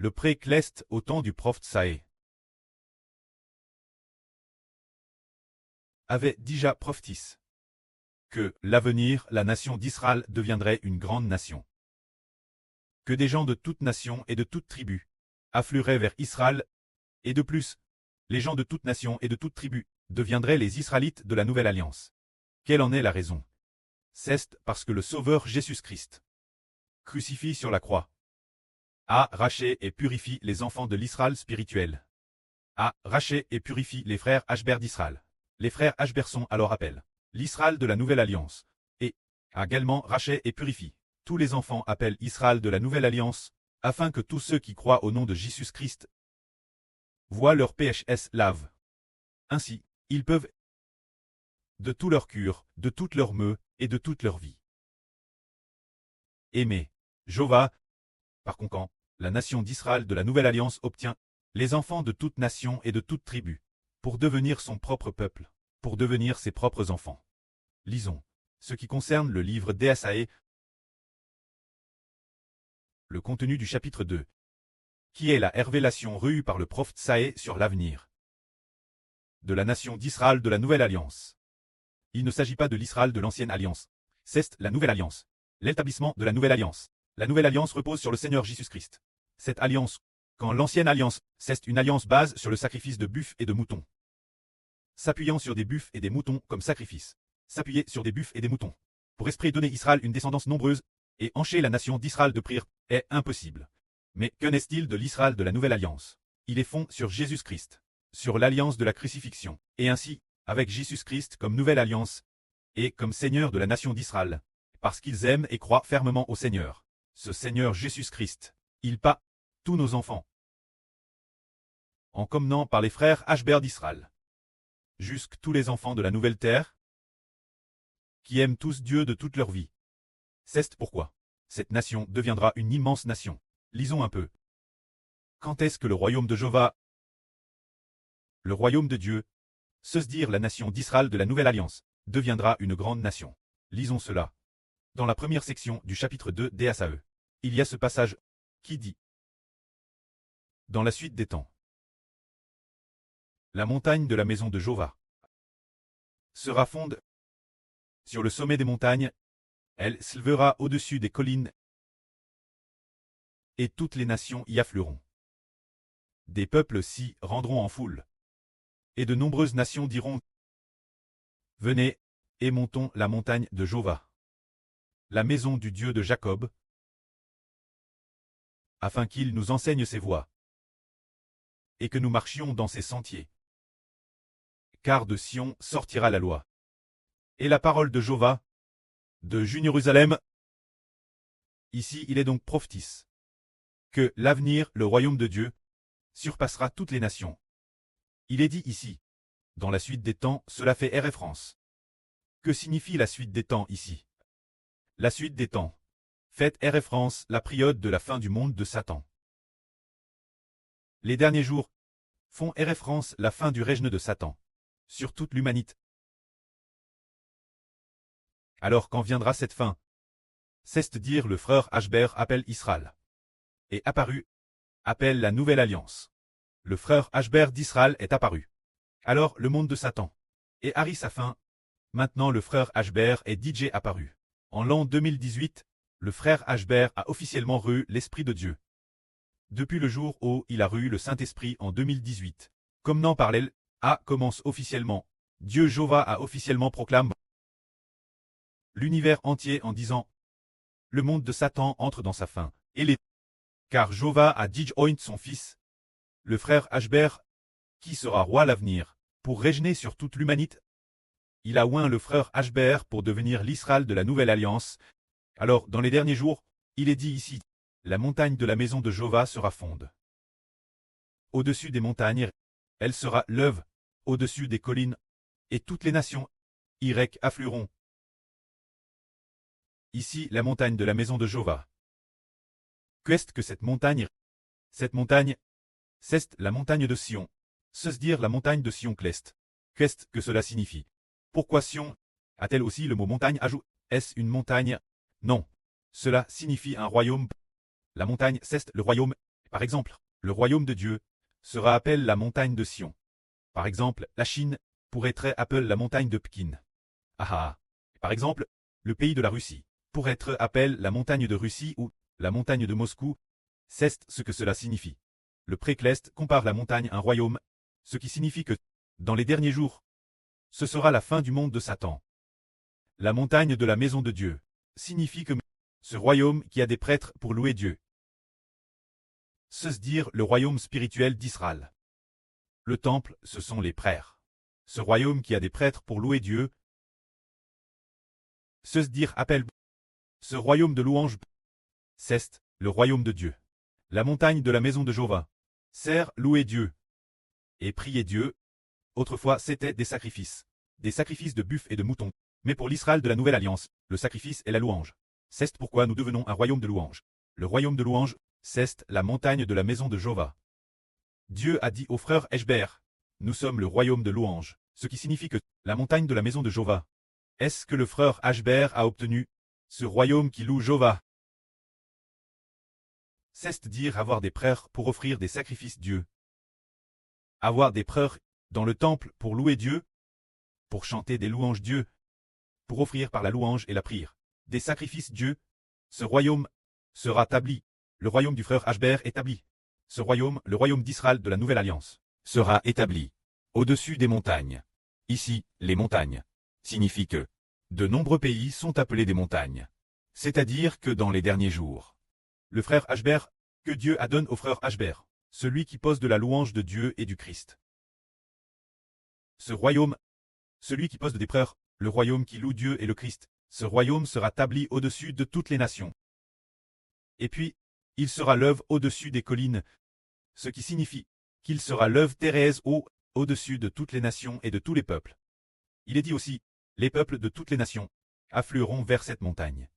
le pré-Clest au temps du prophète Saé avait déjà prophétisé que, l'avenir, la nation d'Israël deviendrait une grande nation. Que des gens de toute nation et de toute tribu afflueraient vers Israël, et de plus, les gens de toute nation et de toute tribu deviendraient les Israélites de la Nouvelle Alliance. Quelle en est la raison? C'est parce que le Sauveur Jésus-Christ, crucifié sur la croix, a racheté et purifié les enfants de l'Israël spirituel. A racheté et purifié les frères Ashber d'Israël. Les frères Ashber sont alors appelés l'Israël de la Nouvelle Alliance, et a également racheté et purifié tous les enfants appellent Israël de la Nouvelle Alliance, afin que tous ceux qui croient au nom de Jésus-Christ voient leur PHS lave. Ainsi, ils peuvent, de tout leur cœur, de toute leur meu et de toute leur vie, aimer Jéhovah. Par conséquent, la nation d'Israël de la Nouvelle Alliance obtient les enfants de toute nation et de toute tribu, pour devenir son propre peuple, pour devenir ses propres enfants. Lisons ce qui concerne le livre d'Ésaïe, le contenu du chapitre 2, qui est la révélation reçue par le prophète Saé sur l'avenir de la nation d'Israël de la Nouvelle Alliance. Il ne s'agit pas de l'Israël de l'Ancienne Alliance, c'est la Nouvelle Alliance, l'établissement de la Nouvelle Alliance. La Nouvelle Alliance repose sur le Seigneur Jésus-Christ. Cette alliance, quand l'Ancienne Alliance, c'est une alliance base sur le sacrifice de buffles et de moutons. S'appuyant sur des buffles et des moutons comme sacrifice. S'appuyer sur des buffles et des moutons. Pour esprit donner Israël une descendance nombreuse, et encher la nation d'Israël de prière, est impossible. Mais qu'en est-il de l'Israël de la Nouvelle Alliance? Il est fond sur Jésus-Christ, sur l'alliance de la crucifixion, et ainsi, avec Jésus-Christ comme nouvelle alliance, et comme Seigneur de la nation d'Israël, parce qu'ils aiment et croient fermement au Seigneur. Ce Seigneur Jésus-Christ, il pas tous nos enfants, en commençant par les frères Ashber d'Israël, jusque tous les enfants de la nouvelle terre, qui aiment tous Dieu de toute leur vie. C'est pourquoi cette nation deviendra une immense nation. Lisons un peu. Quand est-ce que le royaume de Jéhovah, le royaume de Dieu, se dire la nation d'Israël de la Nouvelle Alliance, deviendra une grande nation? Lisons cela. Dans la première section du chapitre 2 d'Ésaïe, il y a ce passage qui dit: dans la suite des temps, la montagne de la maison de Jéhovah sera fonde sur le sommet des montagnes, elle s'élèvera au-dessus des collines, et toutes les nations y afflueront. Des peuples s'y rendront en foule, et de nombreuses nations diront: venez, et montons la montagne de Jéhovah, la maison du Dieu de Jacob, afin qu'il nous enseigne ses voies, et que nous marchions dans ses sentiers. Car de Sion sortira la loi, et la parole de Jéhovah, de Jérusalem. Ici il est donc prophétisé que l'avenir, le royaume de Dieu, surpassera toutes les nations. Il est dit ici, dans la suite des temps, cela fait référence. Que signifie la suite des temps ici? La suite des temps fait référence la période de la fin du monde de Satan. Les derniers jours font référence la fin du règne de Satan sur toute l'humanité. Alors quand viendra cette fin? C'est-à-dire le frère Ashber appelle Israël. Et apparu, appelle la nouvelle alliance. Le frère Ashber d'Israël est apparu. Alors le monde de Satan et Harry sa fin. Maintenant le frère Ashber est DJ apparu. En l'an 2018, le frère Ashber a officiellement reçu l'Esprit de Dieu. Depuis le jour où il a reçu le Saint-Esprit en 2018. Comme n'en parlait, A commence officiellement. Dieu Jéhovah a officiellement proclamé l'univers entier en disant: le monde de Satan entre dans sa fin, et les car Jéhovah a dit oint son fils, le frère Ashber, qui sera roi à l'avenir, pour régner sur toute l'humanité. Il a oint le frère Ashber pour devenir l'Israël de la Nouvelle Alliance. Alors, dans les derniers jours, il est dit ici, la montagne de la maison de Jéhovah sera fonde. Au-dessus des montagnes, elle sera lève, au-dessus des collines, et toutes les nations, Y afflueront. Ici, la montagne de la maison de Jéhovah. Qu'est-ce que cette montagne? Cette montagne, c'est la montagne de Sion. Se dire la montagne de Sion Clest. Qu'est-ce que cela signifie? Pourquoi Sion a-t-elle aussi le mot montagne ajoute? Est-ce une montagne? Non. Cela signifie un royaume. La montagne, c'est le royaume. Par exemple, le royaume de Dieu sera appelé la montagne de Sion. Par exemple, la Chine pourrait être appelée la montagne de Pékin. Ah ah. Par exemple, le pays de la Russie pourrait être appelé la montagne de Russie ou la montagne de Moscou. C'est ce que cela signifie. Le précleste compare la montagne à un royaume, ce qui signifie que, dans les derniers jours, ce sera la fin du monde de Satan. La montagne de la maison de Dieu signifie que ce royaume qui a des prêtres pour louer Dieu. C'est-à-dire le royaume spirituel d'Israël. Le temple, ce sont les prêtres. Ce royaume qui a des prêtres pour louer Dieu. C'est-à-dire appelle ce royaume de louange. C'est le royaume de Dieu. La montagne de la maison de Jéhovah sert louer Dieu et prier Dieu. Autrefois, c'était des sacrifices de buffles et de moutons. Mais pour l'Israël de la Nouvelle Alliance, le sacrifice est la louange. C'est pourquoi nous devenons un royaume de louange. Le royaume de louange, c'est la montagne de la maison de Jéhovah. Dieu a dit aux frères Eshber, nous sommes le royaume de louange, ce qui signifie que la montagne de la maison de Jéhovah. Est-ce que le frère Eshber a obtenu ce royaume qui loue Jéhovah? C'est-à-dire avoir des prêtres pour offrir des sacrifices Dieu. Avoir des prêtres dans le temple pour louer Dieu, pour chanter des louanges Dieu, pour offrir par la louange et la prière des sacrifices Dieu. Ce royaume sera établi. Le royaume du frère Eshber établi. Ce royaume, le royaume d'Israël de la Nouvelle Alliance, sera établi au-dessus des montagnes. Ici, les montagnes signifient que de nombreux pays sont appelés des montagnes. C'est-à-dire que dans les derniers jours, le frère Eshber, que Dieu a donné au frère Eshber, celui qui pose de la louange de Dieu et du Christ. Ce royaume, celui qui pose des prêtres, le royaume qui loue Dieu et le Christ, ce royaume sera établi au-dessus de toutes les nations. Et puis, il sera l'œuvre au-dessus des collines, ce qui signifie qu'il sera l'œuvre terrestre au-dessus de toutes les nations et de tous les peuples. Il est dit aussi, les peuples de toutes les nations afflueront vers cette montagne.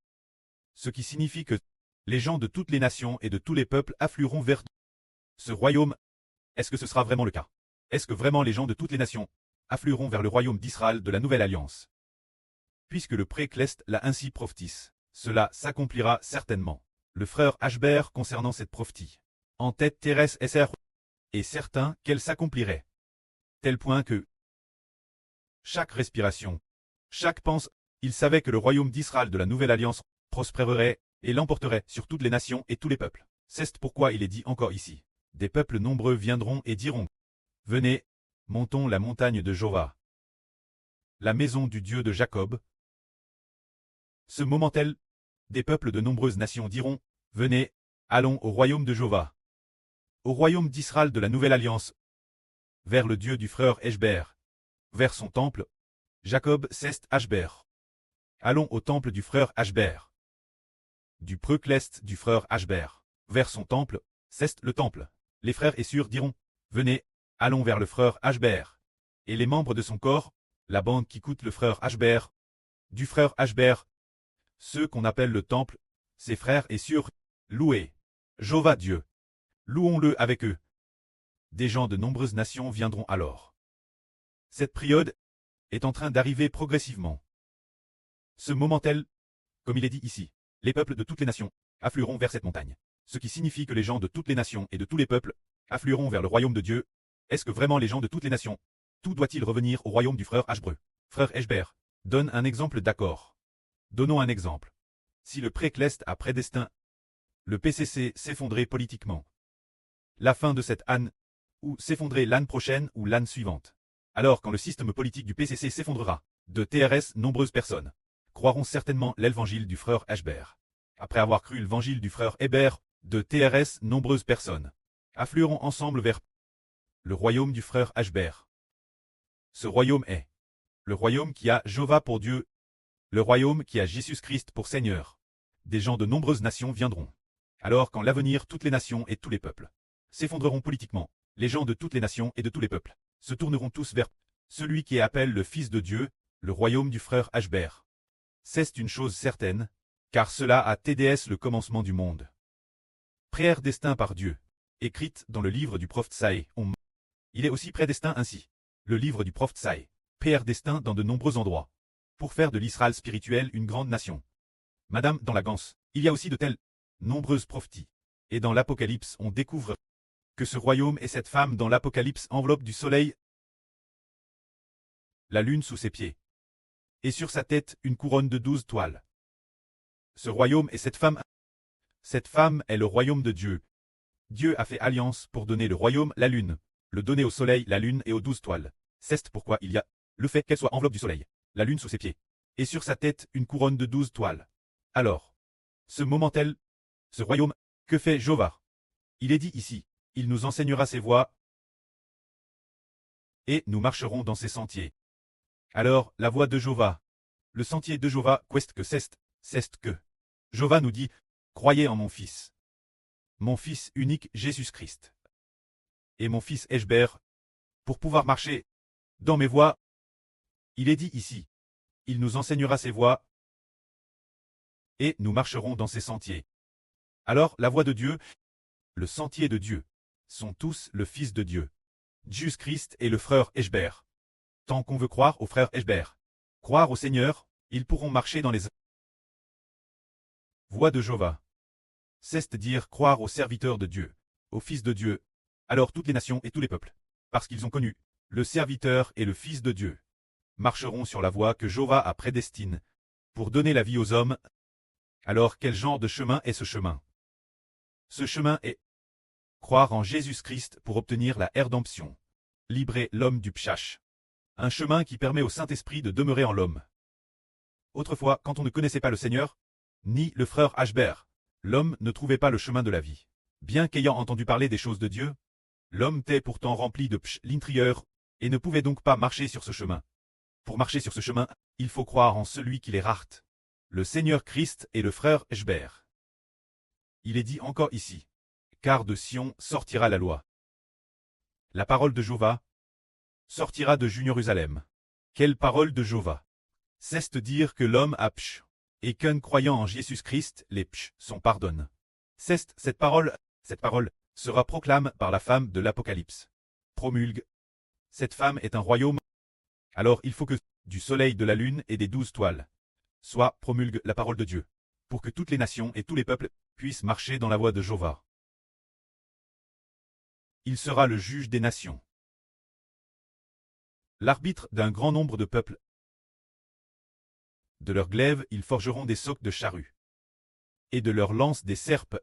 Ce qui signifie que les gens de toutes les nations et de tous les peuples afflueront vers ce royaume. Est-ce que ce sera vraiment le cas? Est-ce que vraiment les gens de toutes les nations afflueront vers le royaume d'Israël de la Nouvelle Alliance? Puisque le précleste l'a ainsi prophétise, cela s'accomplira certainement. Le frère Eshber concernant cette prophétie, en tête Thérèse SR, est certain qu'elle s'accomplirait. Tel point que chaque respiration, chaque pense, il savait que le royaume d'Israël de la Nouvelle Alliance prospérerait et l'emporterait sur toutes les nations et tous les peuples. C'est pourquoi il est dit encore ici. Des peuples nombreux viendront et diront, venez, montons la montagne de Jéhovah, la maison du Dieu de Jacob. Ce moment-tel, des peuples de nombreuses nations diront, venez, allons au royaume de Jéhovah, au royaume d'Israël de la Nouvelle Alliance, vers le Dieu du frère Eshber, vers son temple, Jacob c'est Eshber. Allons au temple du frère Eshber, du précleste du frère Eshber, vers son temple, c'est le temple. Les frères et sœurs diront, venez, allons vers le frère Eshber, et les membres de son corps, la bande qui coûte le frère Eshber, du frère Eshber, ceux qu'on appelle le temple, ses frères et sœurs, louez Jéhovah Dieu. Louons-le avec eux. Des gens de nombreuses nations viendront alors. Cette période est en train d'arriver progressivement. Ce moment-tel, comme il est dit ici, les peuples de toutes les nations afflueront vers cette montagne. Ce qui signifie que les gens de toutes les nations et de tous les peuples afflueront vers le royaume de Dieu. Est-ce que vraiment les gens de toutes les nations, tout doit-il revenir au royaume du frère Eshber? Frère Eshber, donne un exemple d'accord. Donnons un exemple. Si le précleste a prédestiné le PCC s'effondrer politiquement, la fin de cette année, ou s'effondrer l'année prochaine ou l'année suivante. Alors quand le système politique du PCC s'effondrera, de TRS nombreuses personnes croiront certainement l'évangile du frère Eshber. Après avoir cru l'évangile du frère Eshber, de TRS nombreuses personnes afflueront ensemble vers le royaume du frère Eshber. Ce royaume est le royaume qui a Jéhovah pour Dieu, le royaume qui a Jésus-Christ pour Seigneur. Des gens de nombreuses nations viendront. Alors qu'en l'avenir toutes les nations et tous les peuples s'effondreront politiquement, les gens de toutes les nations et de tous les peuples se tourneront tous vers celui qui appelle le Fils de Dieu, le royaume du frère Eshber. C'est une chose certaine, car cela a TDS le commencement du monde. Prière destin par Dieu, écrite dans le livre du prophète Saïe. Il est aussi prédestiné ainsi. Le livre du prophète Saïe, prière destin dans de nombreux endroits, pour faire de l'Israël spirituel une grande nation. Madame, dans la Ganse, il y a aussi de telles nombreuses prophéties. Et dans l'Apocalypse, on découvre que ce royaume et cette femme dans l'Apocalypse enveloppent du soleil la lune sous ses pieds. Et sur sa tête, une couronne de 12 toiles. Ce royaume et cette femme est le royaume de Dieu. Dieu a fait alliance pour donner le royaume, la lune, le donner au soleil, la lune et aux 12 toiles. C'est pourquoi il y a le fait qu'elle soit enveloppe du soleil, la lune sous ses pieds, et sur sa tête une couronne de 12 toiles. Alors, ce moment-tel, ce royaume, que fait Jéhovah? Il est dit ici, il nous enseignera ses voies, et nous marcherons dans ses sentiers. Alors, la voie de Jéhovah, le sentier de Jéhovah, qu'est-ce que c'est que Jéhovah nous dit, croyez en mon fils unique Jésus-Christ, et mon fils Eshbert, pour pouvoir marcher dans mes voies. Il est dit ici, il nous enseignera ses voies, et nous marcherons dans ses sentiers. Alors, la voie de Dieu, le sentier de Dieu, sont tous le Fils de Dieu, Jésus-Christ et le frère Eshbert. Tant qu'on veut croire au frère Eshbert, croire au Seigneur, ils pourront marcher dans les voies de Jéhovah. C'est-à-dire croire au serviteur de Dieu, au Fils de Dieu. Alors toutes les nations et tous les peuples, parce qu'ils ont connu le serviteur et le Fils de Dieu, marcheront sur la voie que Jéhovah a prédestine pour donner la vie aux hommes. Alors quel genre de chemin est ce chemin? Ce chemin est croire en Jésus-Christ pour obtenir la rédemption, libérer l'homme du pshach. Un chemin qui permet au Saint-Esprit de demeurer en l'homme. Autrefois, quand on ne connaissait pas le Seigneur, ni le frère Eshbert, l'homme ne trouvait pas le chemin de la vie. Bien qu'ayant entendu parler des choses de Dieu, l'homme était pourtant rempli de psh l'intérieur, et ne pouvait donc pas marcher sur ce chemin. Pour marcher sur ce chemin, il faut croire en celui qui les rarte, le Seigneur Christ et le frère Eshbert. Il est dit encore ici, car de Sion sortira la loi. La parole de Jéhovah sortira de Jérusalem. Quelle parole de Jéhovah? C'est dire que l'homme a psh, et qu'un croyant en Jésus-Christ, les psh sont pardonnés. Cette parole sera proclamée par la femme de l'Apocalypse. Promulgue. Cette femme est un royaume. Alors il faut que, du soleil, de la lune et des 12 toiles, soit promulgue la parole de Dieu, pour que toutes les nations et tous les peuples puissent marcher dans la voie de Jéhovah. Il sera le juge des nations, l'arbitre d'un grand nombre de peuples. De leurs glaives ils forgeront des socs de charrues, et de leurs lances des serpes.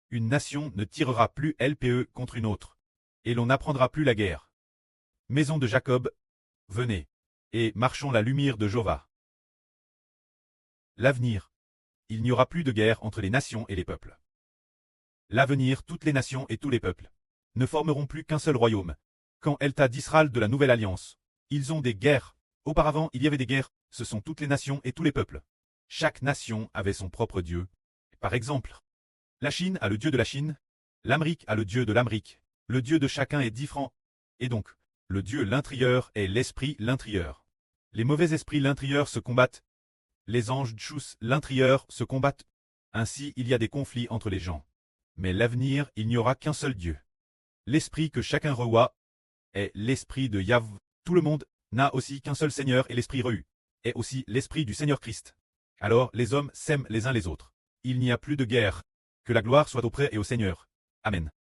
Une nation ne tirera plus LPE contre une autre, et l'on n'apprendra plus la guerre. Maison de Jacob, venez, et marchons la lumière de Jéhovah. L'avenir. Il n'y aura plus de guerre entre les nations et les peuples. L'avenir, toutes les nations et tous les peuples ne formeront plus qu'un seul royaume. Quand Elta d'Israël de la Nouvelle Alliance, ils ont des guerres. Auparavant, il y avait des guerres, ce sont toutes les nations et tous les peuples. Chaque nation avait son propre dieu. Par exemple, la Chine a le dieu de la Chine, l'Amérique a le dieu de l'Amérique. Le dieu de chacun est différent. Et donc, le dieu l'intérieur est l'esprit l'intérieur. Les mauvais esprits l'intérieur se combattent. Les anges Tchous l'intérieur se combattent. Ainsi, il y a des conflits entre les gens. Mais l'avenir, il n'y aura qu'un seul Dieu. L'esprit que chacun revoit est l'esprit de Yahvé. Tout le monde n'a aussi qu'un seul Seigneur et l'esprit Rehu est aussi l'esprit du Seigneur Christ. Alors les hommes s'aiment les uns les autres. Il n'y a plus de guerre. Que la gloire soit auprès et au Seigneur. Amen.